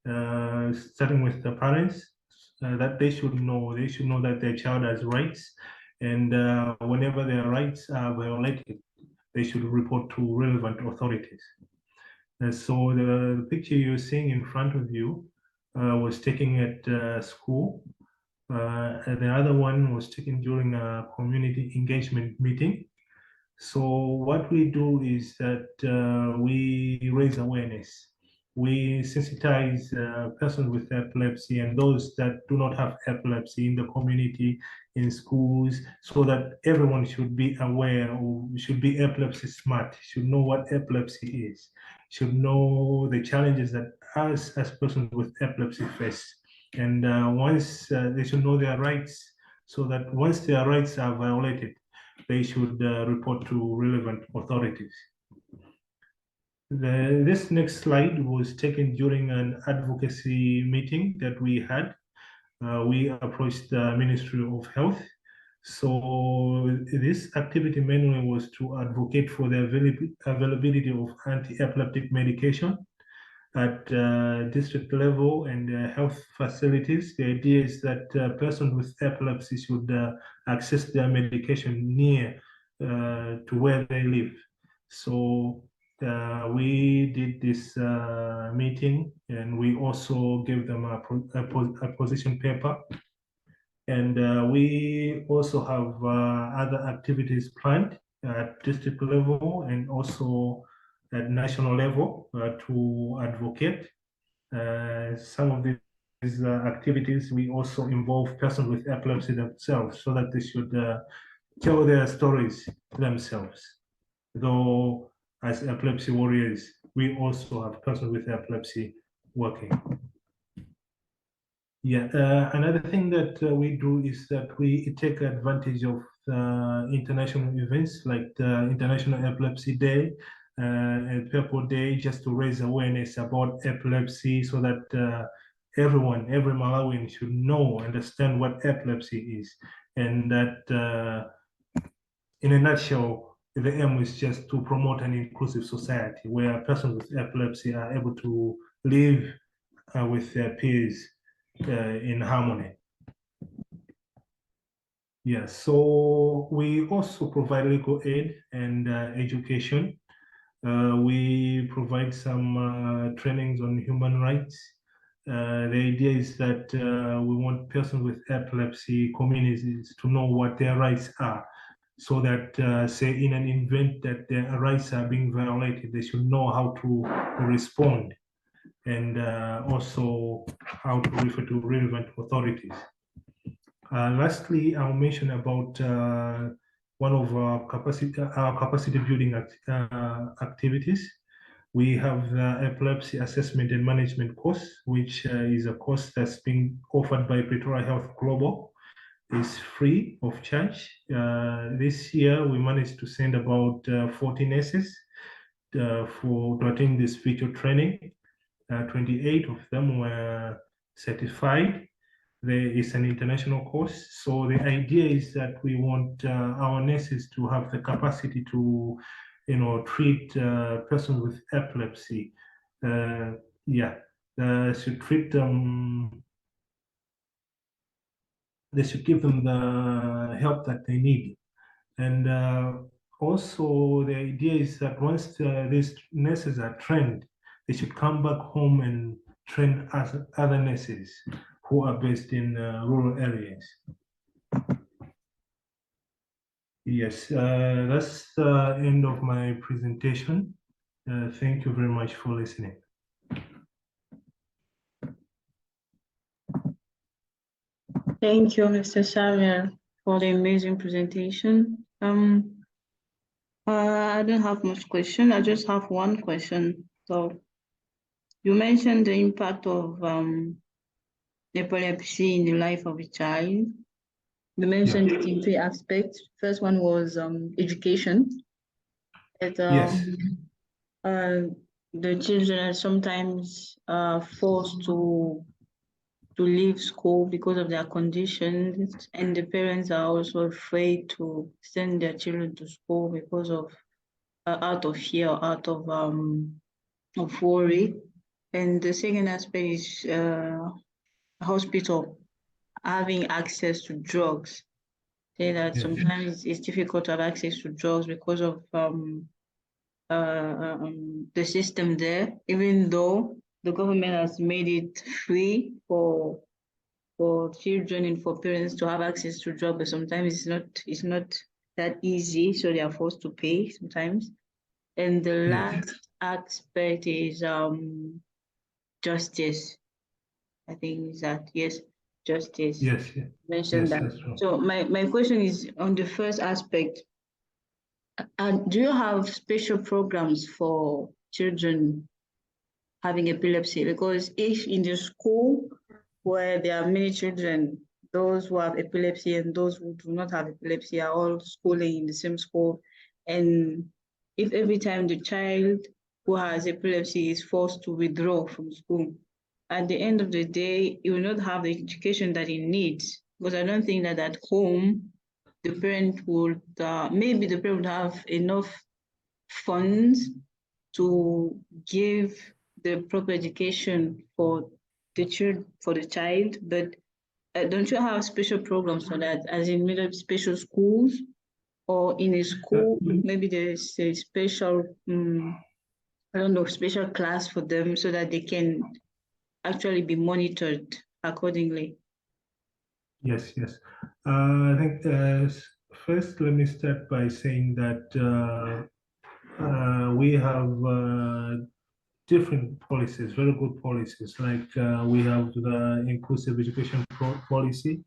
starting with the parents, that they should know that their child has rights, and whenever their rights are violated, they should report to relevant authorities. So the picture you're seeing in front of you was taken at school. And the other one was taken during a community engagement meeting. So what we do is that we raise awareness. We sensitize persons with epilepsy and those that do not have epilepsy in the community, in schools, so that everyone should be aware or should be epilepsy smart, should know what epilepsy is, should know the challenges that us as persons with epilepsy face. And once they should know their rights, so that once their rights are violated, they should report to relevant authorities. This next slide was taken during an advocacy meeting that we had. We approached the Ministry of Health. So this activity mainly was to advocate for the availability of anti-epileptic medication at district level and health facilities. The idea is that persons with epilepsy should access their medication near to where they live. So we did this meeting, and we also gave them a position paper. And we also have other activities planned at district level and also at national level to advocate. Some of these activities, we also involve persons with epilepsy themselves so that they should tell their stories themselves. Though as epilepsy warriors, we also have persons with epilepsy working. Yeah, another thing that we do is that we take advantage of international events like the International Epilepsy Day and Purple Day, just to raise awareness about epilepsy so that everyone, every Malawian should know, understand what epilepsy is. And that in a nutshell, the aim is just to promote an inclusive society where persons with epilepsy are able to live with their peers in harmony. Yeah, so we also provide legal aid and education. We provide some trainings on human rights. The idea is that we want persons with epilepsy communities to know what their rights are, so that, say, in an event that their rights are being violated, they should know how to respond, and also how to refer to relevant authorities. Lastly, I'll mention about one of our capacity building activities. We have the Epilepsy Assessment and Management course, which is a course that's being offered by Pretoria Health Global. It's free of charge. This year, we managed to send about 40 nurses to attend this virtual training. 28 of them were certified. There is an international course. So the idea is that we want our nurses to have the capacity to, treat persons with epilepsy. Should treat them. They should give them the help that they need. And also the idea is that once these nurses are trained, they should come back home and train other nurses who are based in rural areas. Yes, that's the end of my presentation. Thank you very much for listening. Thank you, Mr. Samuel, for the amazing presentation. I don't have much question. I just have one question. So you mentioned the impact of epilepsy in the life of a child. You mentioned it in three aspects. First one was education. Yes. The children are sometimes forced to leave school because of their conditions, and the parents are also afraid to send their children to school because of out of fear, out of worry. And the second aspect is hospital having access to drugs. Say that sometimes it's difficult to have access to drugs because of the system there, even though the government has made it free for children and for parents to have access to drugs, but sometimes it's not that easy, so they are forced to pay sometimes. And the last aspect is justice. I think is that yes, justice. Yes, Mentioned that. that's true. So my question is on the first aspect. Do you have special programs for children having epilepsy? Because if in the school where there are many children, those who have epilepsy and those who do not have epilepsy are all schooling in the same school, and if every time the child who has epilepsy is forced to withdraw from school, at the end of the day, he will not have the education that he needs. Because I don't think that at home, the parent would, maybe the parent would have enough funds to give the proper education for the child, but don't you have special programs for that, as in maybe special schools or in a school, maybe there's a special, I don't know, special class for them so that they can actually be monitored accordingly? Yes. I think first let me start by saying that we have different policies, very good policies. Like we have the inclusive education policy.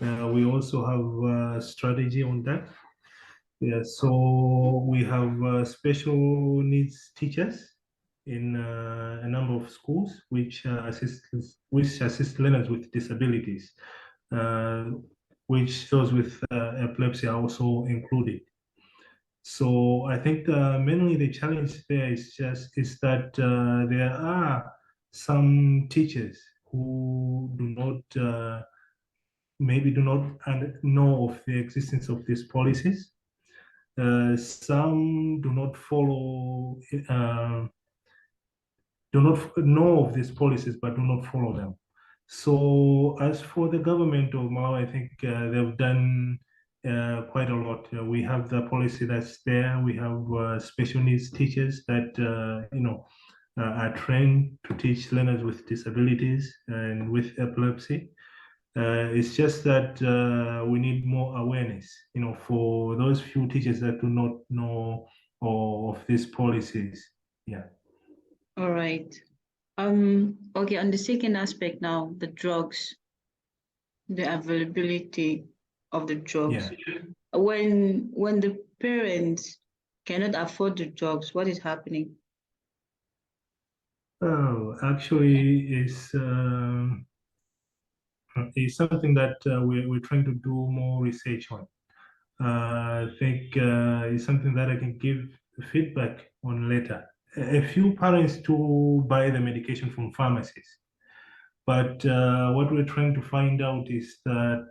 We also have a strategy on that. Yeah, so we have special needs teachers in a number of schools which assist learners with disabilities, uh, which those with epilepsy are also included. So I think mainly the challenge there is that there are some teachers who do not maybe do not know of the existence of these policies. Some do not follow, do not know of these policies, but do not follow them. So as for the government of Malawi, I think they've done quite a lot. We have the policy that's there. We have special needs teachers that are trained to teach learners with disabilities and with epilepsy. It's just that we need more awareness, for those few teachers that do not know of these policies. Yeah. All right. Okay, on the second aspect now, the drugs, the availability of the drugs. Yeah. When the parents cannot afford the drugs, what is happening? Oh, actually, it's something that we're trying to do more research on. I think it's something that I can give feedback on later. A few parents do buy the medication from pharmacies, but what we're trying to find out is that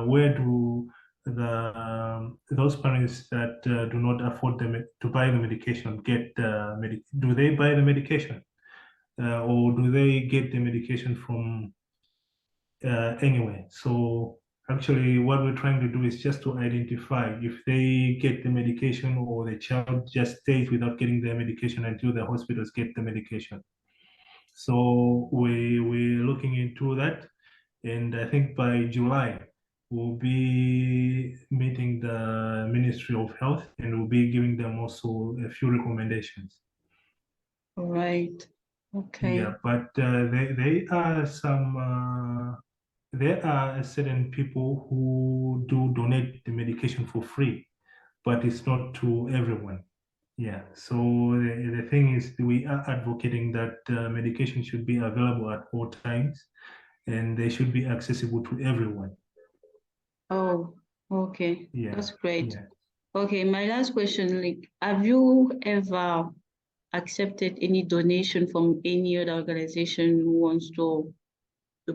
where do those parents that do not afford to buy the medication get do they buy the medication or do they get the medication from anyway? So actually what we're trying to do is just to identify if they get the medication or the child just stays without getting their medication until the hospitals get the medication. So we're looking into that, and I think by July we'll be meeting the Ministry of Health and we'll be giving them also a few recommendations. All right. Okay. Yeah, but there are certain people who do donate the medication for free, but it's not to everyone. Yeah, so the thing is, we are advocating that medication should be available at all times and they should be accessible to everyone. Oh, okay. Yeah, That's great. yeah. Okay, my last question, like, have you ever accepted any donation from any other organization who wants to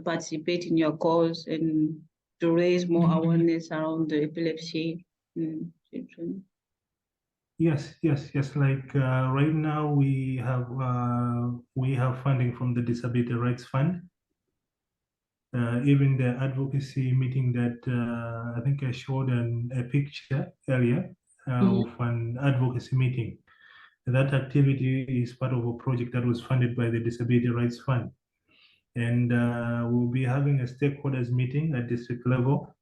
participate in your cause and to raise more awareness around the epilepsy in children? Yes, yes, yes. Like right now, we have funding from the Disability Rights Fund. Even the advocacy meeting that I think I showed a picture earlier of an advocacy meeting. That activity is part of a project that was funded by the Disability Rights Fund. And we'll be having a stakeholders meeting at district level.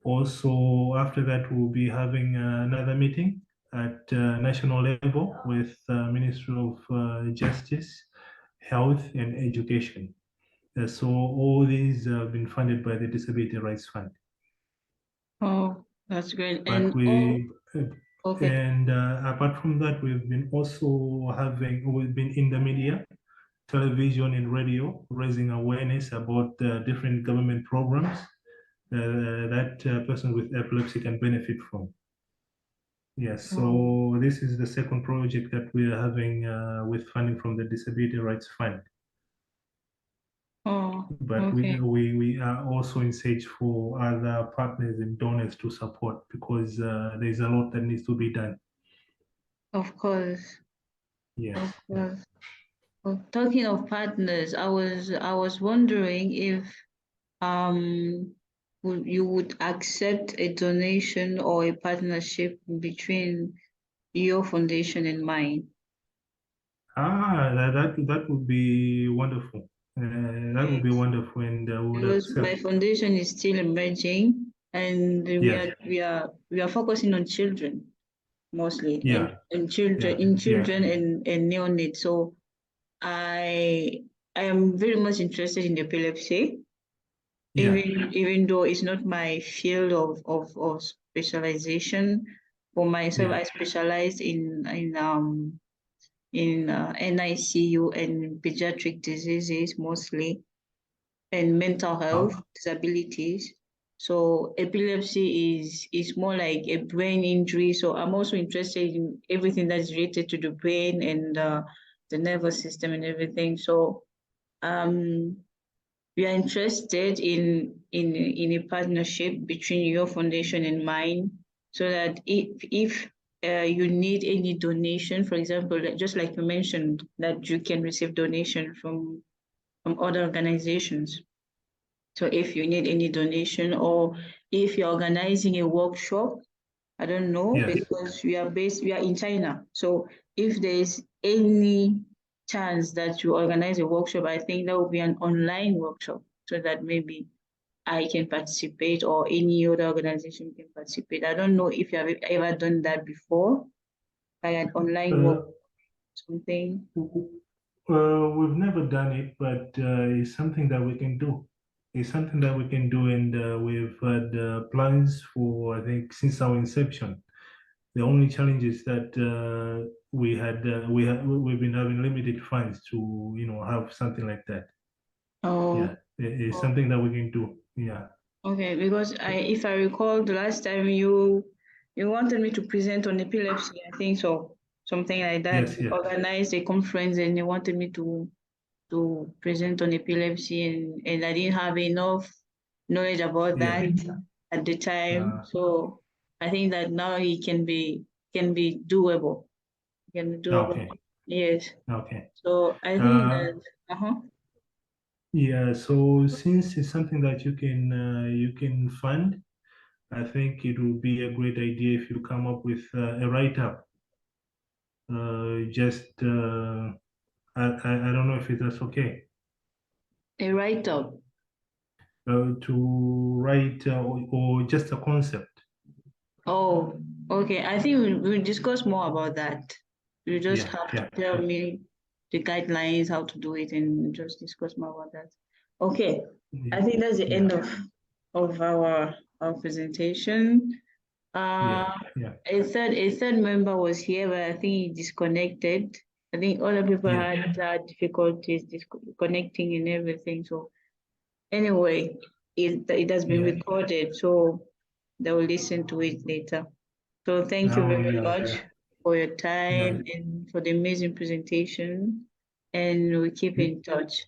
Also, after that, we'll be having another meeting at national level with Ministry of Justice, Health, and Education. So all these have been funded by the Disability Rights Fund. Oh, that's great. But Okay. apart from that, we've been in the media, television and radio, raising awareness about different government programs that persons with epilepsy can benefit from. Yes, so this is the second project that we are having with funding from the Disability Rights Fund. Oh, But okay. we are also in search for other partners and donors to support because there's a lot that needs to be done. Of course. Yes. Of course. Well, talking of partners, I was wondering if you would accept a donation or a partnership between your foundation and mine. That would be wonderful. That would be Yes. wonderful, and would Because my accept. foundation is still emerging, and Yes. we are focusing on children mostly, Yeah. and children Yeah. and neonates. So I am very much interested in epilepsy, Yeah. even though it's not my field of specialization. For myself, Yeah. I specialize in NICU and pediatric diseases mostly, and mental health Oh, disabilities. So epilepsy is more like a brain injury. So I'm also interested in everything that's related to the brain and the nervous system and everything. So um, we are interested in a partnership between your foundation and mine, so that if you need any donation, for example, just like you mentioned, that you can receive donation from other organizations. So if you need any donation, or if you're organizing a workshop, I don't know, yes. because we are in China. So if there's any chance that you organize a workshop, I think that will be an online workshop, so that maybe I can participate or any other organization can participate. I don't know if you have ever done that before, like an online work, Uh, something. we've never done it, but it's something that we can do. It's something that we can do, and we've had plans for, I think, since our inception. The only challenge is that we've been having limited funds to, have something like that. Yeah, Oh, it's something that we can do. Yeah. okay, because if I recall, the last time you wanted me to present on epilepsy, I think so, something like that. Yes. You Yes. organized a conference and you wanted me to present on epilepsy, and I didn't have enough knowledge about Yeah. that at the time. So I think that now it can be doable. Can be doable. Okay. Yes. Okay. So I think Uh, that uh-huh. yeah. So since it's something that you can fund, I think it would be a great idea if you come up with a write-up. Just I don't know if that's okay. A write-up. To write or just a concept. Oh, okay. I think we'll discuss more about that. You just Yeah. have to Yeah. tell Yeah. me the guidelines, how to do it, and just discuss more about that. Okay. I think that's the Yeah. end of our presentation. Yeah. Uh, Yeah. a third member was here, but I think he disconnected. I think other people Yeah. had difficulties connecting and everything. So anyway, it has been Yeah. recorded, so they will listen to it later. So thank you Oh, very yeah. much Yeah. for your Yeah. time and for the amazing presentation. And we keep You, in touch.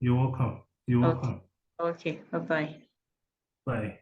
you're welcome. You're Okay. welcome. Okay. Bye bye. Bye.